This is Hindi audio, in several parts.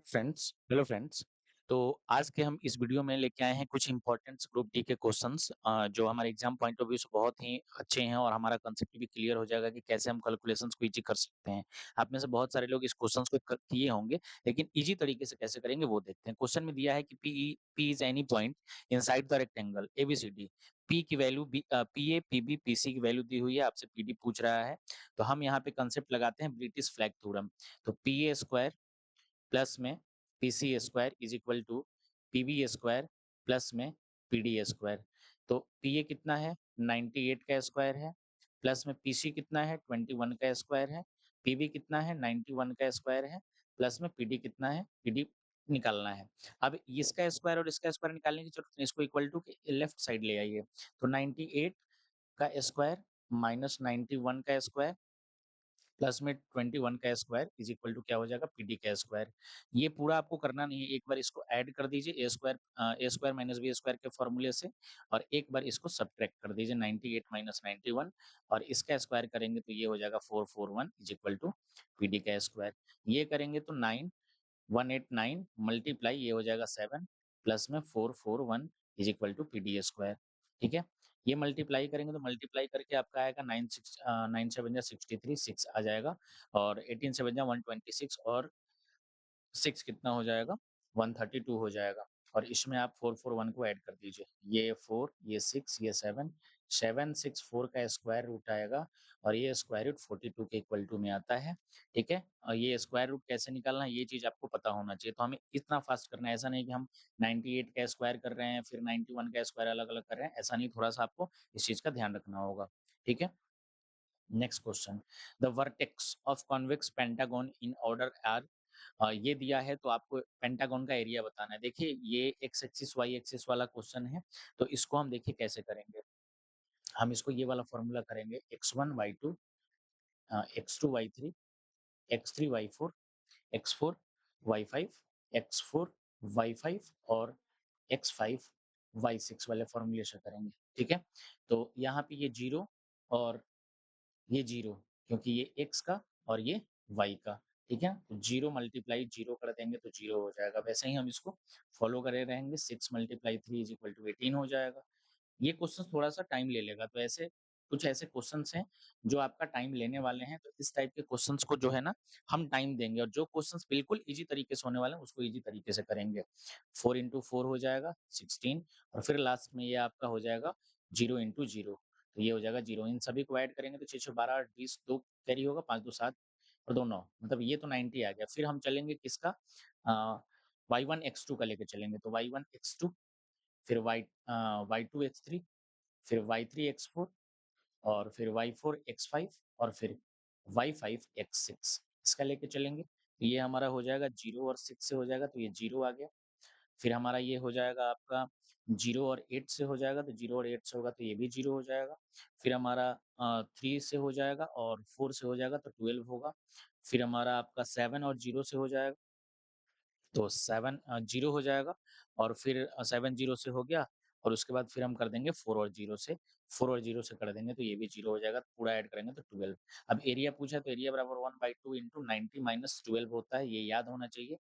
Hello friends. तो आज के हम इस वीडियो में लेके आए हैं कुछ इंपॉर्टेंट ग्रुप डी के क्वेश्चंस जो हमारे एग्जाम पॉइंट ऑफ व्यू से बहुत ही अच्छे हैं और हमारा कंसेप्ट भी क्लियर हो जाएगा कि कैसे हम कैलकुलेशंस को इजी कर सकते हैं। आप में से बहुत सारे लोग इस क्वेश्चंस को किए होंगे, लेकिन इजी तरीके से कैसे करेंगे वो देखते हैं। क्वेश्चन में दिया है कि P is any point inside the rectangle ABCD. P की value P A P B P C की वैल्यू दी हुई है, आपसे पी डी पूछ रहा है। तो हम यहाँ पे कंसेप्ट लगाते हैं ब्रिटिश फ्लैग थ्योरम। तो पी ए स्क्वायर प्लस में P C square is equal to P B square plus में पी डी स्क्वायर। तो पी ए कितना है 98 का स्क्वायर है, प्लस में पी सी कितना है 21 का स्क्वायर है, पी बी कितना है 91 का स्क्वायर है, प्लस में पी डी कितना है, पी डी निकालना है। अब इसका स्क्वायर और इसका स्क्वायर निकालने की जरूरत नहीं, इसको इक्वल टू लेफ्ट साइड ले आइए। तो 98 का स्क्वायर माइनस 91 का स्क्वायर प्लस में 21 का स्क्वायर इज इक्वल टू क्या हो जाएगा पीडी का स्क्वायर। ये पूरा आपको करना नहीं है, एक बार इसको ऐड कर दीजिए ए स्क्वायर माइनस बी स्क्वायर के फॉर्मूले से, और एक बार इसको सब्ट्रैक्ट कर दीजिए 98 माइनस 91, और इसका स्क्वायर करेंगे तो ये हो जाएगा 441 इज इक्वल टू पीडी का स्क्वायर। ये करेंगे तो 9189 मल्टीप्लाई ये हो जाएगा 7 प्लस में 441 is equal to PD square. ठीक है, ये मल्टीप्लाई करेंगे तो मल्टीप्लाई करके आपका आएगा 9 7 63 6 आ जाएगा, और 18 7 126, और 6 कितना हो जाएगा 132 हो जाएगा। और इसमें आप 441 को ऐड कर दीजिए, ये 4 ये 6 ये 7, 764 का स्क्वायर रूट आएगा, और ये स्क्वायर रूट 42 के इक्वल टू में आता है। ठीक है, और ये स्क्वायर रूट कैसे निकालना है ये चीज आपको पता होना चाहिए। तो हमें इतना फास्ट करना है, ऐसा नहीं कि हम 98 का स्क्वायर कर रहे हैं फिर 91 का स्क्वायर अलग अलग कर रहे हैं, ऐसा नहीं, थोड़ा सा आपको इस चीज का ध्यान रखना होगा। ठीक है, next question, the vertex of convex pentagon in order are. ये दिया है तो आपको पेंटागन का एरिया बताना है। देखिए ये एक्स एक्सिस वाई एक्सिस वाला क्वेश्चन है, तो इसको हम देखिए कैसे करेंगे। हम इसको ये वाला फॉर्मूला करेंगे x1 y2 x2 y3 x3 y4 x4 y5 x4 y5 और x5 y6 वाले फॉर्मूले से करेंगे। ठीक है, तो यहाँ पे ये जीरो और ये जीरो, क्योंकि ये एक्स का और ये वाई का। ठीक है, तो जीरो मल्टीप्लाई जीरो कर देंगे तो जीरो हो जाएगा। वैसे ही हम इसको फॉलो करे रहेंगे, 6 मल्टीप्लाई 3 इज इक्वल टू 18 हो जाएगा। ये क्वेश्चन थोड़ा सा टाइम ले लेगा, तो ऐसे कुछ ऐसे क्वेश्चंस हैं जो आपका टाइम लेने वाले हैं, तो इस टाइप के क्वेश्चंस को जो है ना हम टाइम देंगे, और जो क्वेश्चंस बिल्कुल इजी तरीके से होने वाले हैं उसको इजी तरीके से करेंगे। 4 इंटू 4 हो जाएगा 16, और फिर लास्ट में ये आपका हो जाएगा 0 इंटू 0, तो ये हो जाएगा 0। इन सभी को ऐड करेंगे तो 6 6 12 20 2 कैरी होगा, 5 2 7 और 2 9, मतलब ये तो 90 आ गया। फिर हम चलेंगे किसका, y1 x2 का लेके चलेंगे, तो y1 x2, फिर y2 x3, फिर y3 x4, और फिर y4 x5, और फिर y5 x6, इसका लेके चलेंगे तो ये हमारा हो जाएगा 0 और 6 से हो जाएगा, तो ये 0 आ गया। फिर हमारा ये हो जाएगा आपका 0 और 8 से हो जाएगा, तो 0 और 8 से होगा तो ये भी 0 हो जाएगा। फिर हमारा 3 से हो जाएगा और 4 से हो जाएगा तो 12 होगा। फिर हमारा आपका 7 और 0 से हो जाएगा तो 7 0 हो जाएगा, और फिर 7 0 से हो गया, और उसके बाद फिर हम कर देंगे 4 और 0 से, 4 और 0 से कर देंगे तो ये भी 0 हो जाएगा, पूरा ऐड करेंगे तो 12। अब एरिया पूछा तो एरिया बराबर 1/2 इंटू 90 माइनस 12 होता है, ये याद होना चाहिए।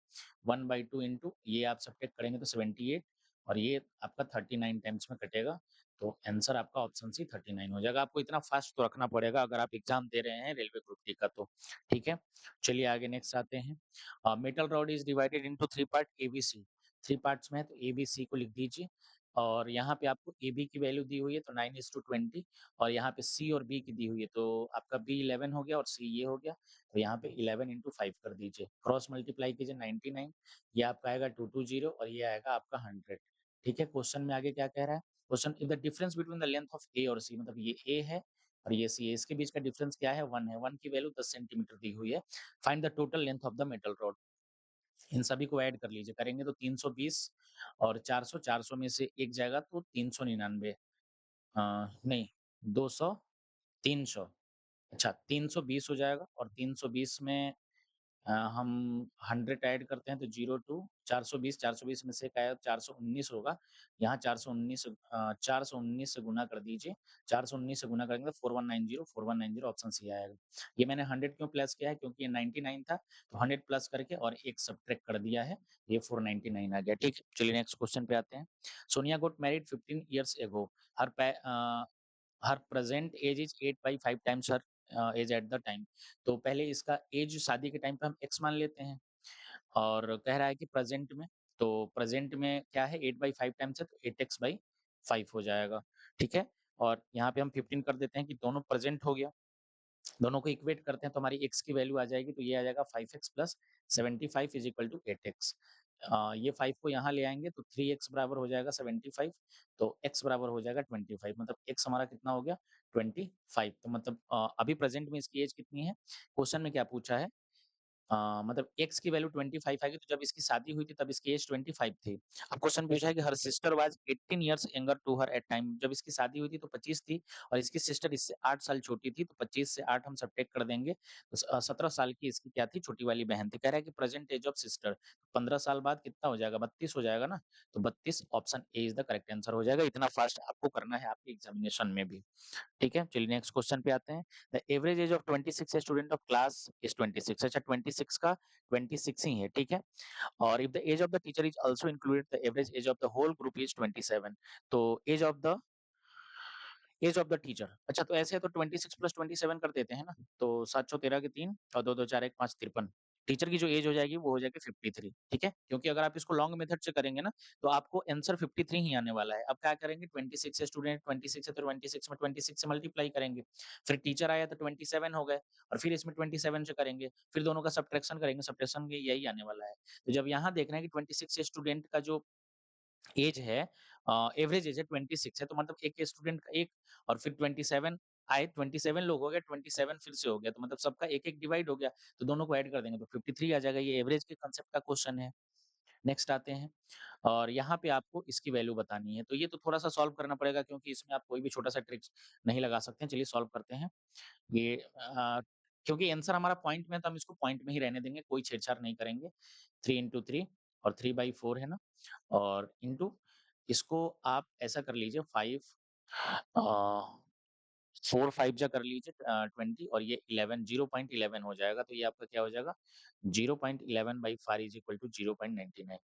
1/2 इंटू ये आप सब्ट्रैक्ट करेंगे तो 78, और ये आपका 39 टाइम्स में कटेगा, तो आंसर आपका ऑप्शन सी 39 हो जाएगा। आपको इतना फास्ट तो रखना पड़ेगा अगर आप एग्जाम दे रहे हैं रेलवे ग्रुप डी का तो। ठीक है, चलिए आगे नेक्स्ट आते हैं। Metal rod is divided into 3 part ABC. 3 parts में है तो एबीसी को लिख दीजिए, और यहाँ पे आपको ए बी की वैल्यू दी हुई है तो 9:20, और यहाँ पे सी और बी की दी हुई है, तो आपका बी 11 हो गया और सी ये हो गया, तो यहाँ पे 11 इंटू 5 कर दीजिए, क्रॉस मल्टीप्लाई कीजिए 99, ये आपका आएगा 220 और ये आएगा आपका 100। ठीक है, क्वेश्चन में आगे क्या कह रहा है, question is the difference between the length of A और सी, मतलब ये ए है और ये सी है, इसके बीच का डिफरेंस क्या है 1 है, 1 की वैल्यू 10 सेंटीमीटर दी हुई है। Find the total length of the metal rod. इन सभी को ऐड कर लीजिए, करेंगे तो 320 और 400, 400 में से एक जाएगा तो 399, नहीं 200, 300, अच्छा 320 हो जाएगा, और 320 में हम 100 ऐड करते हैं तो 0 टू 420, 420 में से क्या है 419 होगा। यहाँ 419 से गुना कर दीजिए, 419 से गुना करेंगे तो 4190, 4190 ऑप्शन सी आएगा। ये मैंने 100 क्यों प्लस किया है क्योंकि ये 99 था, तो 100 प्लस करके और 1 सब्ट्रैक्ट कर दिया है, ये 499 आ गया। ठीक है, चलिए नेक्स्ट क्वेश्चन पे आते हैं। Sonia got married 15 years ago, her present age is 8/5 times her age at the time. तो पहले इसका एज शादी के टाइम पे हम एक्स मान लेते हैं और कह रहा है कि प्रेजेंट में, तो प्रेजेंट में क्या है 8/5 टाइम्स है तो 8x/5 हो जाएगा। ठीक है, और यहाँ पे हम 15 कर देते हैं कि दोनों प्रेजेंट हो गया, दोनों को इक्वेट करते हैं तो हमारी x की वैल्यू आ जाएगी, तो ये आ जाएगा 5x plus 75 is equal to 8x। ये 5 को यहाँ ले आएंगे तो 3x बराबर हो जाएगा 75, तो x बराबर हो जाएगा 25, मतलब x हमारा कितना हो गया 25। तो मतलब अभी प्रेजेंट में इसकी एज कितनी है, क्वेश्चन में क्या पूछा है, मतलब एक्स की वैल्यू 25 आएगी, तो जब इसकी शादी हुई थी तब इसकी एज 25 थी। अब क्वेश्चन पूछा है कि her sister was 18 years younger to her at time, जब इसकी शादी हुई थी तो 25 थी और इसकी सिस्टर इससे 8 साल छोटी थी, तो 25 से 8 हम सब्ट्रैक्ट कर देंगे, तो 17 साल की इसकी क्या थी, छोटी वाली बहन थी। कह रहा है कि प्रेजेंट एज ऑफ सिस्टर 15 साल बाद कितना हो जाएगा, 32 हो जाएगा ना, तो 32 option A is the correct answer हो जाएगा। इतना फास्ट आपको करना है आपके एग्जामिनेशन में भी। ठीक है, चलिए नेक्स्ट क्वेश्चन पे आते हैं। The average age of 26 student of class is 26। अच्छा, 26 का 26 ही है, ठीक है। और if the age of the teacher is also included the average age of the whole group is 27। तो एज ऑफ द टीचर, अच्छा तो ऐसे तो 26 प्लस 27 कर देते हैं ना, तो 713 के 3 और 2 2 4 1 5 53। टीचर की जो एज हो जाएगी वो हो जाएगी 53, ठीक है, क्योंकि अगर आप इसको लॉन्ग मेथड से करेंगे ना तो आपको आंसर 53 ही आने वाला है। अब क्या करेंगे, 26 है स्टूडेंट, 26 है तो 26 में 26 से मल्टीप्लाई करेंगे, फिर टीचर आया तो 27 हो गए और फिर इसमें 27 से करेंगे, फिर दोनों का सब्ट्रैक्शन करेंगे, सब्ट्रैक्शन में यही आने वाला है। तो जब यहाँ देखना है कि 26 स्टूडेंट का जो एज है, एवरेज एज है 26 है, तो मतलब एक स्टूडेंट का एक और फिर 27 आए, 27 लोग हो गए, 27 फिर से हो गया, तो मतलब सबका एक एक डिवाइड हो गया, तो दोनों को ऐड कर देंगे तो 53 आ जाएगा। ये एवरेज के कांसेप्ट का क्वेश्चन है। नेक्स्ट आते हैं और यहाँ पे आपको इसकी वैल्यू बतानी है, तो ये तो थोड़ा सा सॉल्व करना पड़ेगा क्योंकि इसमें आप कोई भी छोटा सा ट्रिक्स नहीं लगा सकते हैं। चलिए सॉल्व करते हैं। ये क्योंकि आंसर हमारा पॉइंट में है, तो हम इसको पॉइंट में ही रहने देंगे, कोई छेड़छाड़ नहीं करेंगे। 3 इंटू 3 और 3/4 है ना, और इंटू इसको आप ऐसा कर लीजिए 5 4 5 जा कर लीजिए 20 और ये 11 0.11 हो जाएगा, तो ये आपका क्या हो जाएगा 0.11/4 इज इक्वल टू 0.99।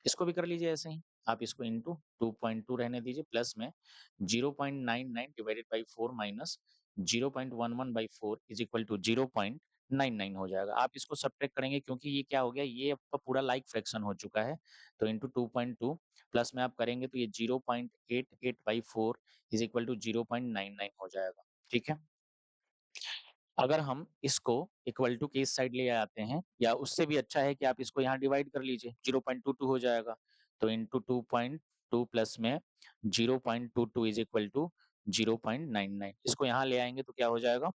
इसको भी कर लीजिए ऐसे ही, आप इसको इंटू 2.2 रहने दीजिए प्लस में 0.99 divided by 4 minus 0.11/4 is equal to 0.99 हो जाएगा। आप इसको सब्ट्रैक्ट करेंगे क्योंकि ये क्या हो गया, ये आपका पूरा लाइक फ्रैक्शन हो चुका है, तो इंटू 2.2 प्लस में आप करेंगे तो ये 0.88/4 इज इक्वल टू 0.99 हो जाएगा। ठीक है, अगर हम इसको इक्वल टू के इस साइड ले आते हैं या उससे भी अच्छा है कि आप इसको यहाँ डिवाइड कर लीजिए, 0.22 हो जाएगा, तो इंटू 2.2 प्लस में 0.22 इज इक्वल टू 0.99, इसको यहाँ ले आएंगे तो क्या हो जाएगा,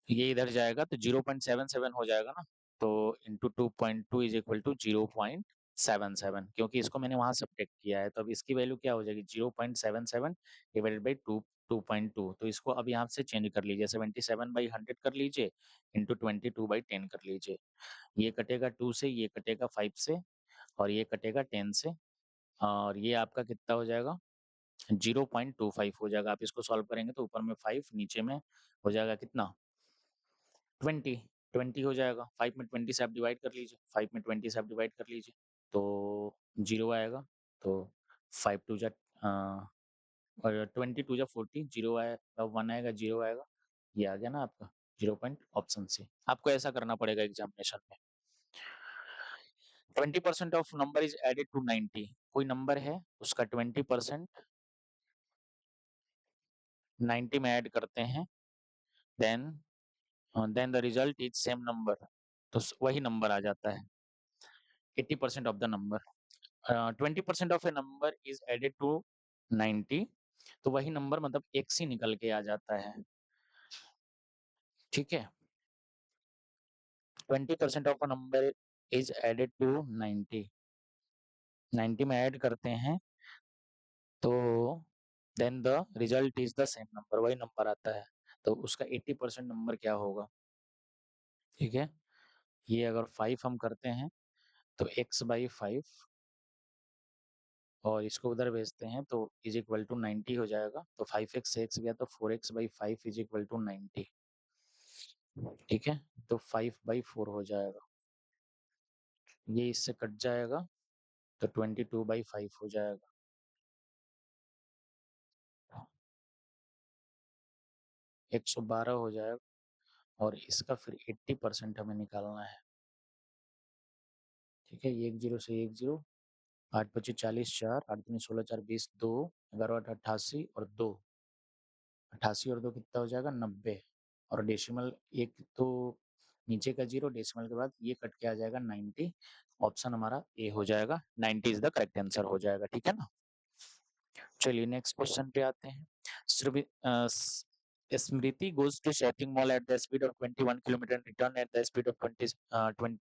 ये इधर जाएगा तो 0.77 हो जाएगा ना, तो इंटू 2.2 इज इक्वल टू 0.77, क्योंकि इसको मैंने वहां सब्ट्रैक्ट किया है, तो अब इसकी वैल्यू क्या हो जाएगी 0.77 डिवाइडेड बाई 2.2, तो इसको अब यहाँ से चेंज कर लीजिए 77/100 कर लीजिए इंटू 22/10 कर लीजिए, ये कटेगा 2 से, ये कटेगा 5 से और ये कटेगा 10 से, और ये आपका कितना हो जाएगा 0.25 हो जाएगा। आप इसको सॉल्व करेंगे तो ऊपर में 5 नीचे में हो जाएगा कितना 20, 20 हो जाएगा, 5 में 20 से आप डिवाइड कर लीजिए, 5 में 20 से आप डिवाइड कर लीजिए, तो 0 आएगा, तो 5 टू जा और 20 टू जा 40, 0 आएगा, 1 आएगा, 0 आएगा, ये आ गया ना आपका 0 पॉइंट ऑप्शन सी। आपको ऐसा करना पड़ेगा एग्जामिनेशन में। 20% of number is added to 90, कोई नंबर है उसका 20% 90 में ऐड करते हैं, then then the result is same number, तो वही नंबर आ जाता है 80% of the number. 20% of a number is added to 90, तो वही नंबर मतलब एक्स ही निकल के आ जाता है। ठीक है, 20% of a number is added to 90, 90 में ऐड करते हैं तो then the result is the same number, वही नंबर आता है, तो उसका 80% नंबर क्या होगा, ठीक है, ये अगर 5 हम करते हैं तो x/5 और इसको उधर भेजते हैं तो इज इक्वल टू 90 हो जाएगा। तो 5x से x गया तो 4x/5 इज इक्वल टू 90। ठीक है, तो 5/4 हो जाएगा, ये इससे कट जाएगा तो 22/5 हो जाएगा। 112 हो जाएगा और इसका फिर 80% हमें निकालना है। ठीक है, 1 0 से 1 0, 8 25 40 4, 8 दूनी 16 4 20 2, 11 8 88 और 2, 88 और 2 कितना हो जाएगा 90। और डेसिमल एक तो नीचे का 0, डेसिमल के बाद ये कट के आ जाएगा 90। ऑप्शन हमारा ए हो जाएगा, 90 इज द करेक्ट आंसर हो जाएगा। ठीक है ना। चलिए नेक्स्ट क्वेश्चन पे आते हैं। स्मृति goes to shopping mall at the speed of 21 kilometer and return at the speed of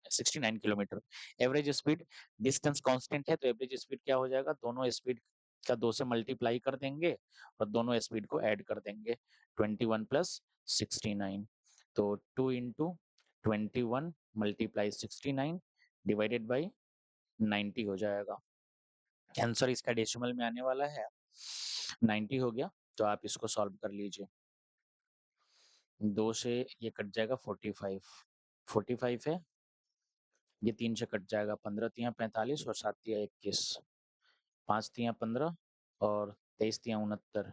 69 kilometer. Average speed, distance constant है तो एवरेज स्पीड क्या हो जाएगा, दोनों स्पीड का 2 से मल्टीप्लाई कर देंगे और दोनों स्पीड को ऐड कर देंगे। 21 प्लस 69, तो 2 इंटू 21 मल्टीप्लाई 69 डिवाइडेड बाई 90 हो जाएगा। आंसर इसका डेसिमल में आने वाला है 90 हो गया। तो आप इसको सॉल्व कर लीजिए। 2 से ये कट जाएगा 45, 45 है, ये 3 से कट जाएगा 15 तिया 45 और 7 तिया 21, 5 तिया 15 और 23 तिया 69,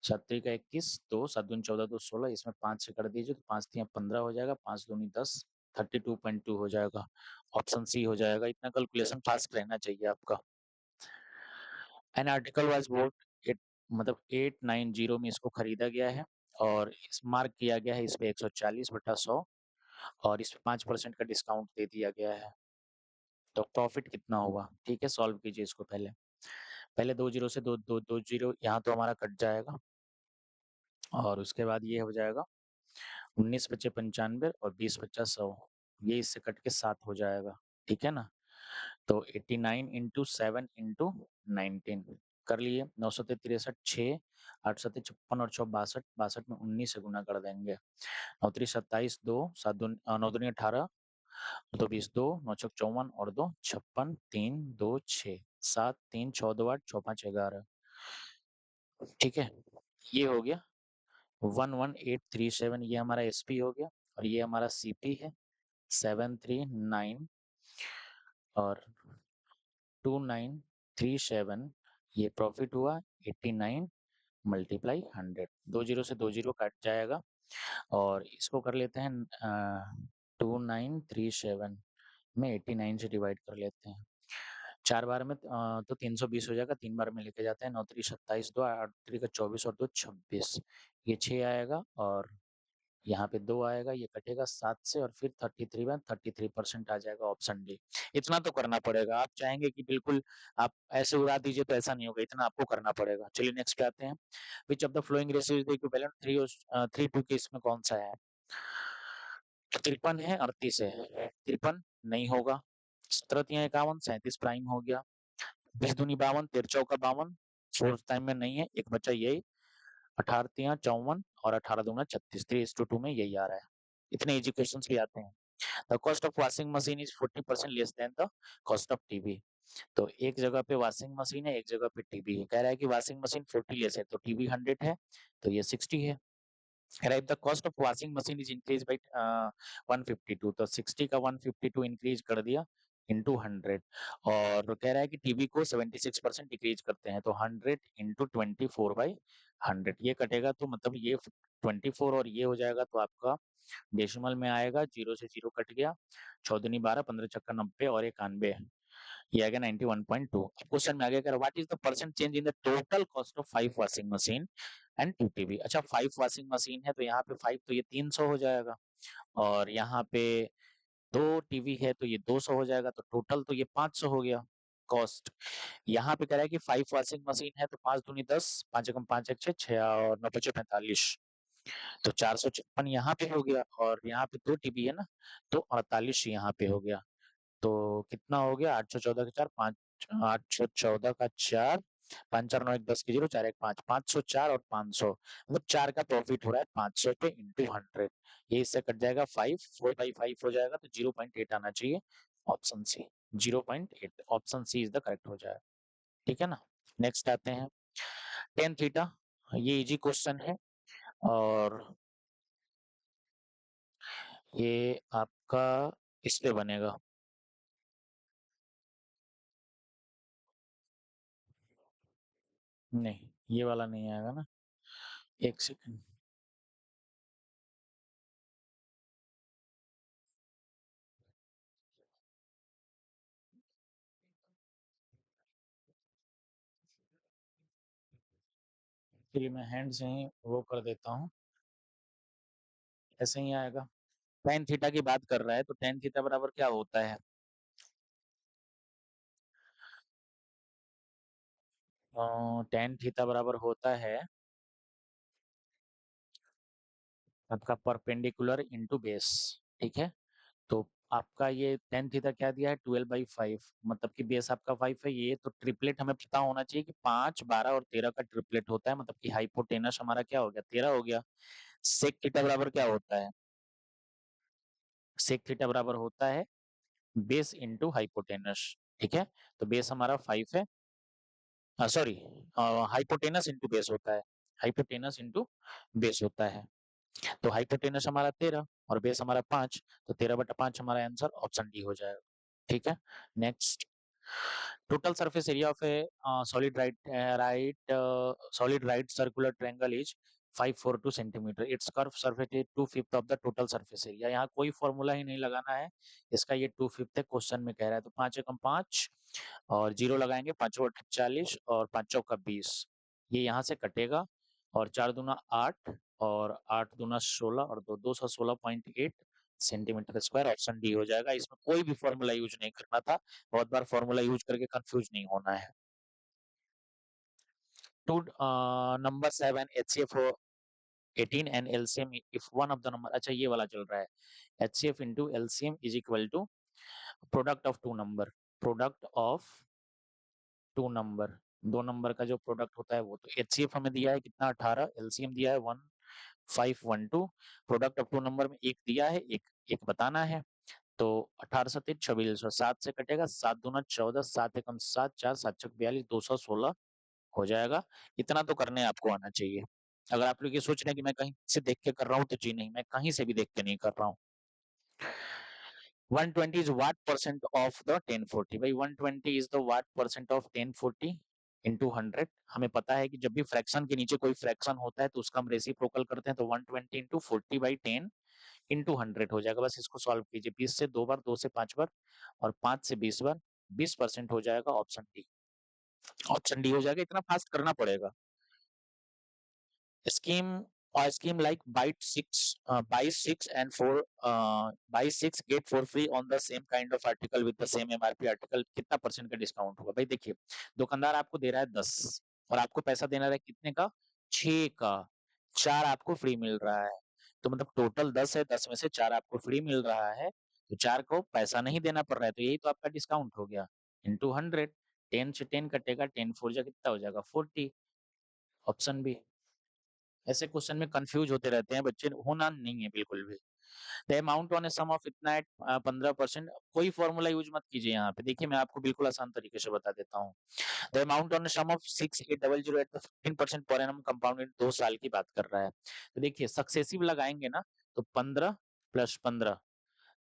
7 का 21, 2 7 दूनी 14 2 16, इसमें 5 से कर दीजिए तो 5 तिया 15 हो जाएगा, 5 दूनी 10, 32.2 हो जाएगा। ऑप्शन सी हो जाएगा। इतना कैलकुलेशन फास्ट रहना चाहिए आपका। An article was boat it, मतलब 890 में इसको खरीदा गया है और इस मार्क किया गया है इस पे 140/100 और इस पे 5% का डिस्काउंट दे दिया गया है। तो प्रॉफिट कितना हुआ? ठीक है, सॉल्व कीजिए इसको। पहले पहले 2 जीरो से दो दो दो जीरो यहाँ तो हमारा कट जाएगा और उसके बाद ये हो जाएगा 19 पच्चे 95 और 20 पच्चा 100, ये इससे कट के 7 हो जाएगा। ठीक है ना। तो 89 इंटू 7 इंटू 19 कर लिए, 963 6, 8 7 56 और 6 62, 62 में 19 से गुना कर देंगे। 9 3 27 2, 7 9 दूनी 18, 2 20 2, 9 6 54 और 2 56, 3 2 6, 7 3 6 2 8, 6 5 11। ठीक है, ये हो गया 11837, ये हमारा एसपी हो गया और ये हमारा सीपी है 739 और 2937। ये प्रॉफिट हुआ 89 मल्टीप्लाई 100। 2 जीरो से 2 जीरो कट जाएगा और इसको कर लेते हैं 2937 में 89 से डिवाइड कर लेते हैं। 4 बार में तो 320 हो जाएगा, 3 बार में लेके जाते हैं। 9 3 27 2, 8 3 का 24 और 2 26, ये 6 आएगा और यहाँ पे 2 आएगा, ये कटेगा 7 से और फिर 33 में 33% आ जाएगा। Option D. इतना तो करना पड़ेगा। आप चाहेंगे कि बिल्कुल आप ऐसे उड़ा दीजिए तो ऐसा नहीं होगा, इतना आपको करना पड़ेगा। चलिए नेक्स्ट पे आते हैं। Which of the flowing ratio is the equivalent 3 2 के, इसमें कौन सा है? 53 है, 38 है। 53 नहीं होगा। 17 तिया 51, 37 प्राइम हो गया। 20 दूनी 52, 13 चौका 52, फोर्थ टाइम में नहीं है, एक बच्चा यही। 18 तिया 54 और 18 दूना 36, 3:2 में यही आ रहा है। इतने इजी क्वेश्चन भी आते हैं। The cost of washing machine is 40% less than the cost of TV. तो एक जगह पे वॉशिंग मशीन है, एक जगह पे टीवी है। कह रहा है कि वॉशिंग मशीन 40 लेस है तो टीवी 100 है, तो ये 60 है। कह रहा है the cost of washing machine is increase by 152, तो 60 का 152 इंक्रीज कर दिया इंटू 100। और कह रहा है कि टीवी को 76% डिक्रीज करते हैं, तो 100 इंटू 24/100 ये कटेगा, तो मतलब ये 24 और ये हो जाएगा तो आपका डेसिमल में आएगा। 0 से 0 कट गया, 6 दूनी 12, 15 चक्का 90 और 91, ये आ गया 91.2। अब क्वेश्चन में आगे कह रहा what is the percent change in the total cost of 5 washing machine and 2 TV. अच्छा 5 वॉशिंग मशीन है तो यहाँ पे 5 तो ये 300 हो जाएगा और यहाँ पे 2 टीवी है तो ये 200 हो जाएगा, तो टोटल तो ये 500 हो गया कॉस्ट। यहाँ पे कह रहा है कि 5 वॉशिंग मशीन है तो 5 दूनी 10, 5 एकम 5 एक 6 और 9 पचे 45, तो 456 यहाँ पे हो गया और यहाँ पे 2 टीबी है ना, तो 48 यहाँ पे हो गया। तो कितना हो गया 814 का 4, 5 814 का 4 5 4 9 1 10 की 0 4 1 5 504 और 500 मतलब 4 का प्रॉफिट हो रहा है 500 पे इंटू 100। ये इससे कट जाएगा 5 4 बाई 5 हो जाएगा तो 0.8 आना चाहिए। Option C 0.8 option C is the correct हो जाएगा। ठीक है ना। नेक्स्ट आते हैं टेन थीटा। ये इजी क्वेश्चन है और ये आपका इस पे बनेगा। नहीं ये वाला नहीं आएगा ना। एक सेकंड। चलिए मैं हैंड से ही वो कर देता हूँ। ऐसे ही आएगा। टेन थीटा की बात कर रहा है तो टेन थीटा बराबर क्या होता है। टेन थीटा बराबर होता है आपका परपेंडिकुलर इंटू बेस। ठीक है। तो आपका ये टेन थीटा क्या दिया है 12/5 मतलब कि बेस आपका 5 है। ये तो ट्रिपलेट हमें पता होना चाहिए कि 5 12 और 13 का ट्रिपलेट होता है मतलब कि हाइपोटेनस हमारा क्या हो गया 13 हो गया। सेक थीटा बराबर क्या होता है। सेक थीटा बराबर होता है बेस इंटू हाइपोटेनस। ठीक है। तो बेस हमारा 5 है। सॉरी हाइपोटेनस इंटू बेस होता है। हाइपोटेनस इंटू बेस होता है। तो हाइपोटेनस हमारा 13 और बेस हमारा 5 तो 13/5 हमारा आंसर ऑप्शन डी हो जाएगा। ठीक है। Next total surface area of a solid right circular triangle is 542 centimetre. It's curve surface is 2/5 of the total surface area. यहाँ कोई फॉर्मूला ही नहीं लगाना है। इसका ये 2/5 है क्वेश्चन में कह रहा है तो 5 एकम 5 और 0 लगाएंगे 5 बटा 40 और 5 चौका 20। ये यहाँ से कटेगा और 4 दूना 8 और 8 दूना 16 और 216.8 सेंटीमीटर स्क्वायर ऑप्शन डी हो जाएगा। इसमें कोई भी फॉर्मूला यूज नहीं करना था। बहुत बार फॉर्मूला यूज करके कंफ्यूज नहीं होना है। Two number 7 HCF 18 and LCM if one of the number। अच्छा ये वाला चल रहा है HCF into LCM is equal to product of two number. Product of two number दो नंबर का जो प्रोडक्ट होता है वो तो HCF हमें दिया है कितना 18 LCM दिया है 1512। प्रोडक्ट ऑफ टू नंबर में एक दिया है एक एक बताना है। तो 18 सत्ते 26 7 से कटेगा 7 दूना 14 7 एकम 7 4 7 छक 42 216 हो जाएगा। इतना तो करने आपको आना चाहिए। अगर आप लोग ये सोच रहे हैं कि मैं कहीं से देख के कर रहा हूँ तो जी नहीं मैं कहीं से भी देख के नहीं कर रहा हूँ। 120 is what percent of the 1040 भाई 120 is the what percent of 1040 into 100। हमें पता है कि जब भी फ्रैक्शन के नीचे कोई फ्रैक्शन होता है तो उसका हम रेसिप्रोकल करते हैं तो 120 into 40/10 into 100 हो जाएगा। बस इसको सॉल्व कीजिए 20 से 2 बार 2 से 5 बार और 5 से 20 बार 20% हो जाएगा ऑप्शन डी। ऑप्शन डी हो जाएगा। इतना फास्ट करना पड़ेगा। scheme scheme like buy 6 and 4 buy 6 get 4 free on the same kind of article with the same MRP article कितना परसेंट का डिस्काउंट होगा। भाई देखिए दुकानदार आपको दे रहा है 10 और आपको पैसा देना है कितने का 6 का। 4 आपको फ्री मिल रहा है तो मतलब टोटल 10 है 10 में से 4 आपको फ्री मिल रहा है तो 4 को पैसा नहीं देना पड़ रहा है तो यही तो आपका डिस्काउंट हो गया इंटू 100। 10 से 10 कटेगा 10 4 जा कितना हो जाएगा 40। Option B. ऐसे क्वेश्चन में कंफ्यूज होते रहते हैं बच्चे होना नहीं है बिल्कुल भी। The amount on a sum of इतना है 15%। कोई फॉर्मूला यूज मत कीजिए यहाँ पे। देखिए मैं आपको बिल्कुल आसान तरीके से बता देता हूँ। The amount on a sum of 6800 at 15% per annum compounded 2 साल की बात कर रहा है। तो देखिए सक्सेसिव लगाएंगे ना तो 15 + 15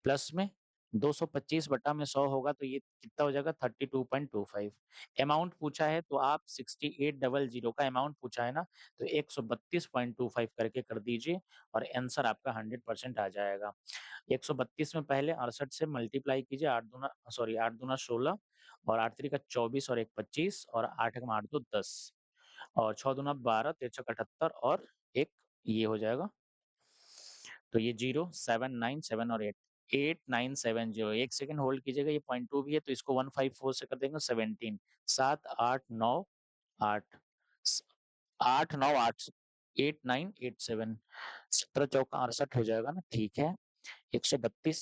प्लस में 225 बटा में 100 होगा तो ये कितना हो जाएगा 32.25। अमाउंट पूछा है तो आप 6800 का अमाउंट पूछा है ना तो 132.25 करके कर दीजिए और आंसर आपका 100% आ जाएगा। 132 में पहले 68 से मल्टीप्लाई कीजिए 8 दूना 16 और 8 3 का 24 और 1 25 और 8 8 2 10 और 6 दूना 12 13 78 और एक ये हो जाएगा। तो ये 0797 और 8970। एक सेकंड होल्ड कीजिएगा ये 0.2 भी है तो इसको 154 से कर देंगे 17 7 8 9 8 8 9 8 8987 17 चौका 68 हो जाएगा ना। ठीक है 132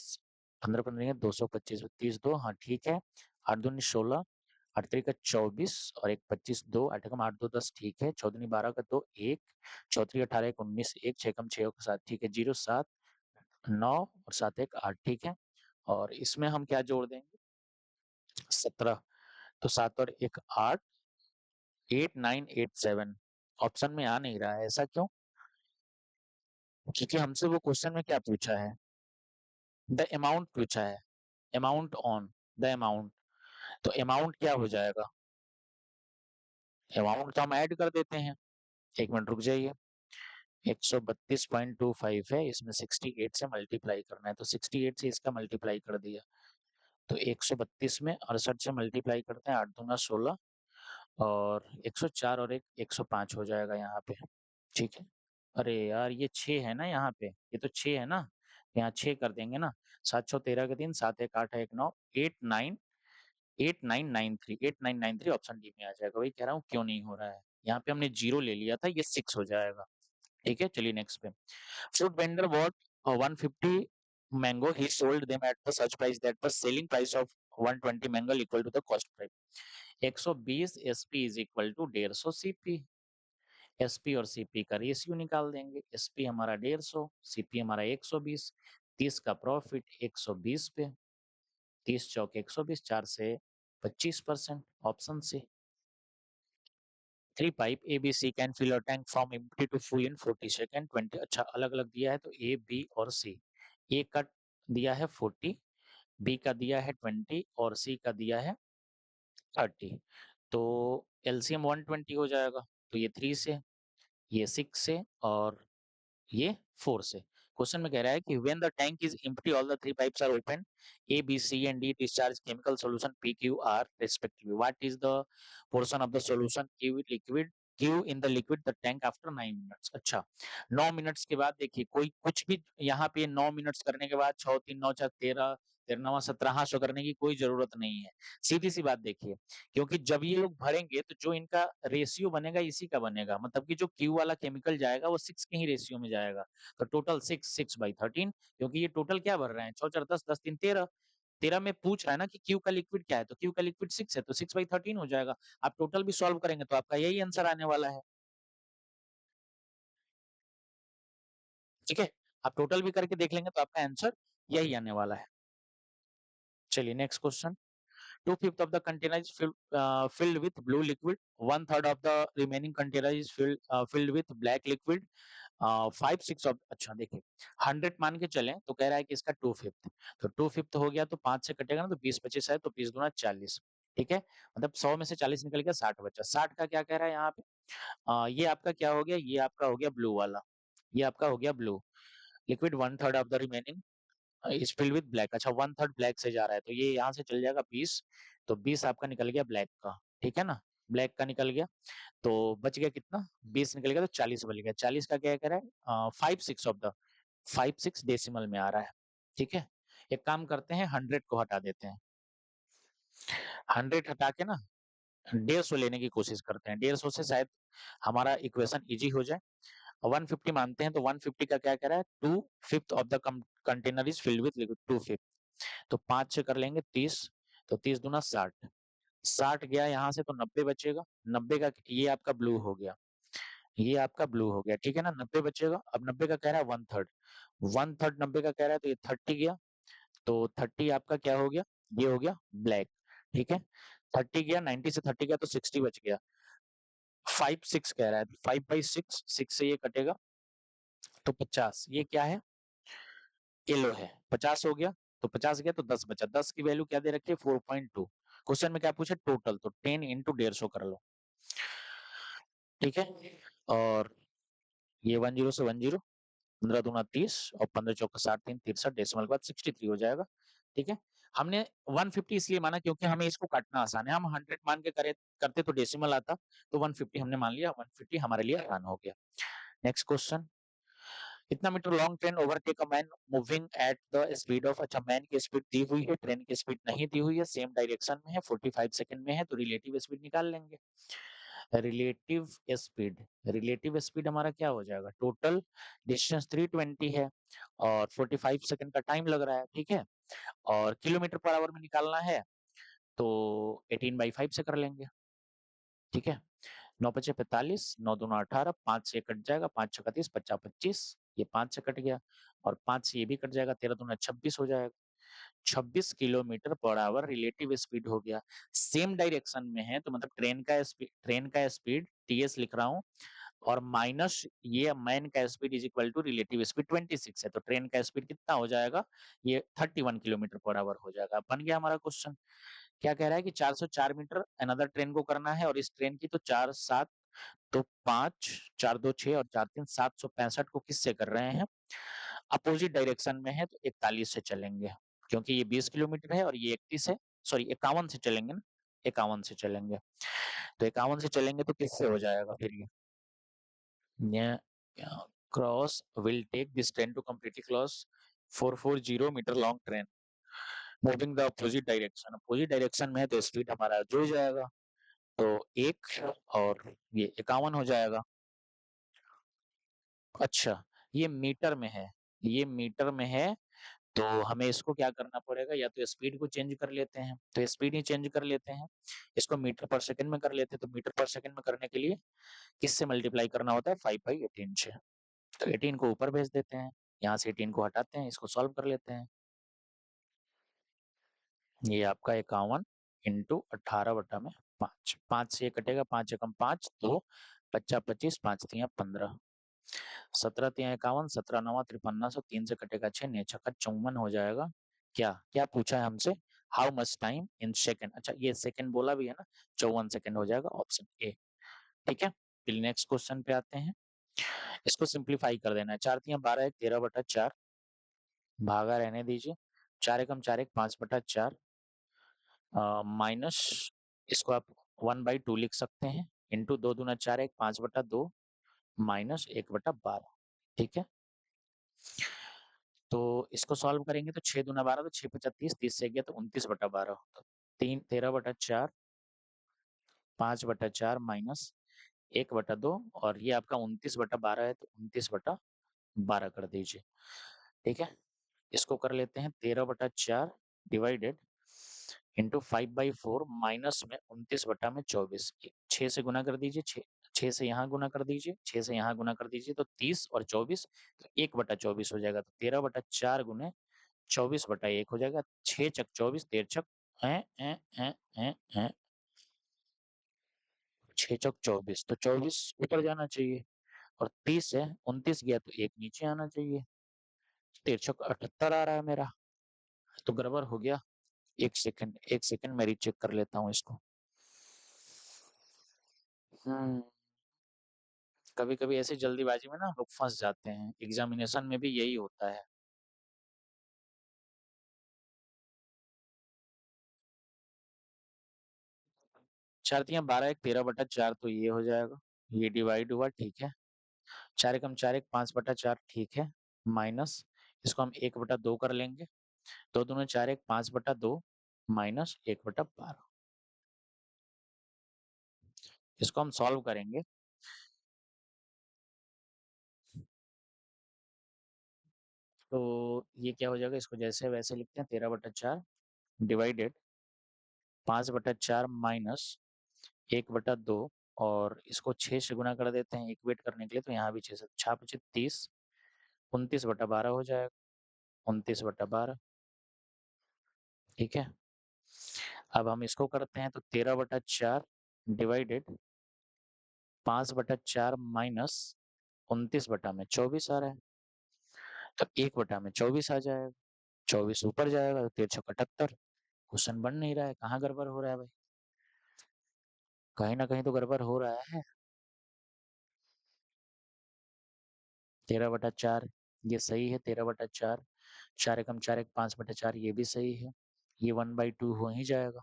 15 15 225 32 2 हाँ ठीक है 8 दूनी 16 8 3 का 24 और एक 25 2 8 कम 8 2 10 ठीक है 14 12 का 2 1 34 18 1 19 1 6 कम 6 7 ठीक है 0 7 9 और 7 1 8 ठीक है और इसमें हम क्या जोड़ देंगे 17 तो 7 और 1 8 8 9 8 7 ऑप्शन में आ नहीं रहा है ऐसा क्यों क्योंकि हमसे वो क्वेश्चन में क्या पूछा है द अमाउंट पूछा है अमाउंट ऑन द अमाउंट तो अमाउंट क्या हो जाएगा अमाउंट तो हम ऐड कर देते हैं 1 मिनट रुक जाइए 132.25 है इसमें 68 से मल्टीप्लाई करना है तो 68 से इसका मल्टीप्लाई कर दिया तो 132 में 68 से मल्टीप्लाई करते हैं 8 दूना 16 और 104 और एक 105 हो जाएगा यहाँ पे ठीक है अरे यार ये 6 है ना यहाँ पे ये तो 6 है ना यहाँ 6 कर देंगे ना 7 6 13 के 3 7 1 8 1 9 8 9 8993 8993 ऑप्शन डी में आ जाएगा वही कह रहा हूँ क्यों नहीं हो रहा है यहाँ पे हमने जीरो ले लिया था ये 6 हो जाएगा ठीक है चलिए नेक्स्ट पे fruit vendor bought 150 mango he sold them at the such price that the selling price of 120 mango equal to the cost price 120 sp is equal to 150 cp sp और cp का रेशियो निकाल देंगे sp हमारा 150 cp हमारा 120 30 का प्रॉफिट 120 पे 30 चौक 120 4 से 25% option C three pipe A B C can fill a tank from empty to full in 40 second 20 अच्छा अलग अलग दिया है तो ए बी और सी ए का दिया है 40 बी का दिया है 20 और सी का दिया है 30 तो एलसीएम 120 हो जाएगा तो ये 3 से ये 6 से और ये 4 से क्वेश्चन में कह रहा है कि when the tank is empty all the three pipes are open A B C and D discharge chemical solution P Q R respectively what is the portion of the solution Q in the liquid the tank after 9 minutes अच्छा 9 मिनट्स के बाद देखिए कोई कुछ भी यहाँ पे 9 मिनट्स करने के बाद 6 3 9 4 13 13 9 17 सौ करने की कोई जरूरत नहीं है सीधी सी बात देखिए क्योंकि जब ये लोग भरेंगे तो जो इनका रेशियो बनेगा इसी का बनेगा मतलब कि जो क्यू वाला केमिकल जाएगा वो 6 के ही रेशियो में जाएगा तो टोटल 6 6/13 क्योंकि ये टोटल क्या भर रहे हैं 6 4 10 10 3 13 13 में पूछ रहा है ना कि क्यू का लिक्विड क्या है तो क्यू का लिक्विड 6 है तो 6/13 हो जाएगा आप टोटल भी सॉल्व करेंगे तो आपका यही आंसर आने वाला है ठीक है आप टोटल भी करके देख लेंगे तो आपका आंसर यही आने वाला है चलिए next question 2/5 of the container is filled with blue liquid 1/3 of the remaining container is filled with black liquid 5 6 of अच्छा देखिए 100 मान के चलें तो कह रहा है कि इसका 2/5 तो 2/5 हो गया तो 5 से कटेगा ना तो 20 25 है तो 20 दूना 40 ठीक है मतलब 100 में से 40 निकल गया 60 बचा 60 का क्या कह रहा है यहाँ पे ये आपका क्या हो गया ये आपका हो गया ब्लू वाला ये आपका हो गया blue liquid 1/3 of the remaining is filled with black अच्छा 1/3 ब्लैक से जा रहा है तो ये यहाँ से चल जाएगा 20 तो 20 आपका निकल गया ब्लैक का ठीक है ना ब्लैक का निकल गया तो बच गया कितना 20 निकल गया तो 40 बच गया 40 का क्या कह रहा है 5 6 ऑफ द 5 6 डेसिमल में आ रहा है ठीक है एक काम करते हैं 100 को हटा देते हैं 100 हटा के ना 150 लेने की कोशिश करते हैं 150 से शायद हमारा इक्वेशन इजी हो जाए 150 मानते हैं तो 150 का क्या कह रहा है 2/5 of the container is filled with liquid 2/5 तो 5 से कर लेंगे 30 तो 30 दूना 60 60 गया यहाँ से तो 90 बचेगा 90 का ये आपका ब्लू हो गया ये आपका ब्लू हो गया ठीक है ना 90 बचेगा अब 90 का कह रहा है 1/3 1/3 90 का कह रहा है तो ये 30 गया तो 30 आपका क्या हो गया ये हो गया ब्लैक ठीक है 30 गया 90 से 30 गया तो 60 बच गया 5 6 कह रहा है 5/6 6 से ये कटेगा तो 50 ये क्या है येलो है 50 हो गया तो 50 गया तो 10 बचा 10 की वैल्यू क्या दे रखी है 4.2 क्वेश्चन में क्या पूछे टोटल तो 10 इंटू 150 कर लो ठीक है और ये 10 से 10 15 दूना 30 और 15 चौका 60 3 63 डेसिमल के बाद 63 हो जाएगा ठीक है हमने 150 इसलिए माना क्योंकि हमें इसको काटना आसान है हम 100 मान के करे करते तो डेसिमल आता तो 150 हमने मान लिया 150 हमारे लिए आसान हो गया नेक्स्ट क्वेश्चन इतना meter long train overtake a man moving at the speed of अच्छा मैन की स्पीड दी हुई है ट्रेन की स्पीड नहीं दी हुई है सेम डायरेक्शन में है 45 सेकंड में है तो रिलेटिव स्पीड निकाल लेंगे रिलेटिव स्पीड रिलेटिव स्पीड हमारा क्या हो जाएगा टोटल डिस्टेंस 320 है और 45 सेकंड का टाइम लग रहा है ठीक है और किलोमीटर पर आवर में निकालना है तो 18/5 से कर लेंगे, ठीक है। 9 × 5 = 45, 9 दूना 18, 5 से कट जाएगा, 5 × 6 = 30, 50 25, ये 5 से कट गया और 5 से ये भी कट जाएगा, 13 दूना 26 हो जाएगा। 26 kilometre per hour relative speed हो गया। सेम डायरेक्शन में है तो मतलब ट्रेन का स्पीड टीएस लिख रहा हूँ और माइनस ये मैन का speed is equal to relative speed 26 है, तो ट्रेन का स्पीड कितना हो जाएगा, ये 31 किलोमीटर पर आवर हो जाएगा। बन गया हमारा क्वेश्चन। क्या कह रहा है कि 404 मीटर अनदर ट्रेन को करना है और इस ट्रेन की तो 4 7 तो 5 4 2 6 और 4 3 765 को किससे कर रहे हैं, अपोजिट डायरेक्शन में है तो 41 से चलेंगे, क्योंकि ये 20 किलोमीटर है और ये 31 है, सॉरी 51 से चलेंगे ना, 51 से चलेंगे, तो 51 से चलेंगे तो किससे हो जाएगा फिर ये cross will take this train to completely cross 440 meter long train moving the opposite direction में है तो स्पीड हमारा जुड़ जाएगा, तो 1 और ये 51 हो जाएगा। अच्छा, ये मीटर में है, ये मीटर में है, तो हमें इसको क्या करना पड़ेगा, या तो स्पीड को चेंज कर लेते हैं, तो स्पीड ही चेंज कर लेते हैं, इसको मीटर पर सेकंड में कर लेते हैं, तो मीटर पर सेकंड में करने के लिए किससे मल्टीप्लाई करना होता है, 5/18 से, तो 18 को ऊपर भेज देते हैं, यहाँ से 18 को हटाते हैं, इसको सॉल्व कर लेते हैं। ये आपका 51 इंटू 18/5, 5 से ये कटेगा, 5 एकम 5, 2 25 25, 5 तिया 15, 17 तिया 51, 17 9 53, 3 से कटेगा 6, 9 छक्का 54 हो जाएगा। क्या क्या पूछा है हमसे, how much time in second, अच्छा ये सेकंड बोला भी है ना, 54 सेकंड हो जाएगा, ऑप्शन ए, ठीक है। फिर नेक्स्ट क्वेश्चन पे आते हैं, इसको सिंप्लीफाई कर देना है, 4 तिया 12 1 13/4 भागा रहने दीजिए, 4 एकम 4 1 5/4 माइनस, इसको आप 1/2 लिख सकते हैं, इंटू 2 दूना 4 1 5/2 माइनस 1/12, ठीक है। तो इसको सॉल्व करेंगे तो 6 दूना 12, तो 6 5 30, 30 से गया तो 29/12, तो 13/4 5/4 माइनस 1/2 और ये आपका 29/12 है, तो 29/12 कर दीजिए, ठीक है। इसको कर लेते हैं 13/4 डिवाइडेड इंटू 5/4 माइनस में 29/24, 6 से गुना कर दीजिए, 6 से यहाँ गुना कर दीजिए, 6 से यहाँ गुना कर दीजिए, तो 30 और 24, तो 1/24 हो जाएगा, तो 13/4 गुने 24/1 हो जाएगा, 6 चक 24, 13 छक 6 चक 24, तो 24 ऊपर जाना चाहिए और 30 है 29 गया तो 1 नीचे आना चाहिए, 13 छक 78 आ रहा है मेरा, तो गड़बड़ हो गया। एक सेकंड मैं रीचेक कर लेता हूँ इसको। हम्म, कभी कभी ऐसी जल्दीबाजी में ना लोग फंस जाते हैं, एग्जामिनेशन में भी यही होता है। चार तिया 12 1 13/4, तो ये हो जाएगा, ये डिवाइड हुआ, ठीक है, 4 एकम 4 1 5/4, ठीक है, माइनस इसको हम 1/2 कर लेंगे, 2 दूना 4 1 5/2 माइनस 1/12, इसको हम सॉल्व करेंगे, तो ये क्या हो जाएगा, इसको जैसे वैसे लिखते हैं, 13/4 डिवाइडेड 5/4 माइनस 1/2 और इसको 6 से गुना कर देते हैं इक्वेट करने के लिए, तो यहाँ भी 6 से 6 5 30, 29/12 हो जाएगा, 29/12, ठीक है। अब हम इसको करते हैं तो 13/4 डिवाइडेड 5/4 माइनस 29/24 आ रहा है, तो 1/24 आ जाएगा, 24 ऊपर जाएगा, तो 13 क्वेश्चन बन नहीं रहा है, कहाँ गड़बड़ हो रहा है भाई, कहीं ना कहीं तो गड़बड़ हो रहा है। 13/4 ये सही है, 13/4, 4 एकम 4 1 5/4 ये भी सही है, ये 1/2 हो ही जाएगा,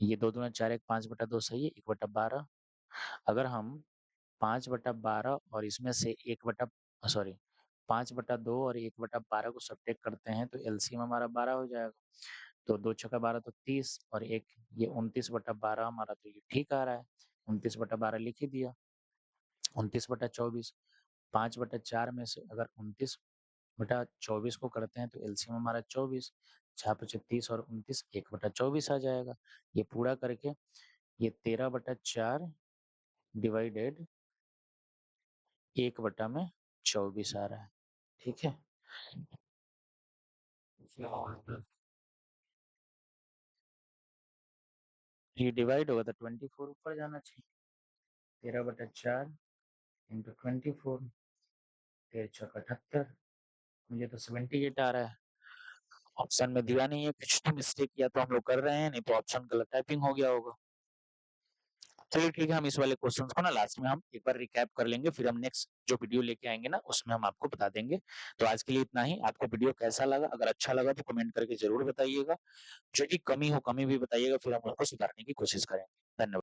ये 2 दूना 4 1 5/2 सही है, 1/12, अगर हम 5/12 और इसमें से 5/2 और 1/12 को सब्ट्रैक्ट करते हैं तो एलसीएम हमारा 12 हो जाएगा, तो 2 छक्का 12 तो 30 और एक ये 29/12 हमारा, तो ये ठीक आ रहा है, 29/12 लिख ही दिया, 29/24, 5/4 में से अगर 29/24 को करते हैं तो एलसीएम हमारा 24, 6 पचे 30 और 29 1/24 आ जाएगा। ये पूरा करके ये 13/4 डिवाइडेड 1/24 आ रहा है, ठीक है? ये डिवाइड होगा तो 24 ऊपर जाना चाहिए। 13/4 इंटू 24 13 चौक 78 मुझे तो 78 आ रहा है। ऑप्शन में दिया नहीं है, कुछ तो मिस्टेक या तो हम लोग कर रहे हैं, नहीं तो ऑप्शन गलत टाइपिंग हो गया होगा। चलिए ठीक है, हम इस वाले क्वेश्चंस को ना लास्ट में हम एक बार रिकैप कर लेंगे, फिर हम नेक्स्ट जो वीडियो लेके आएँगे ना उसमें हम आपको बता देंगे। तो आज के लिए इतना ही। आपको वीडियो कैसा लगा? अगर अच्छा लगा तो कमेंट करके ज़रूर बताइएगा। जो भी कमी हो, कमी भी बताइएगा, फिर हम उसको सुधारने की कोशिश करेंगे। धन्यवाद।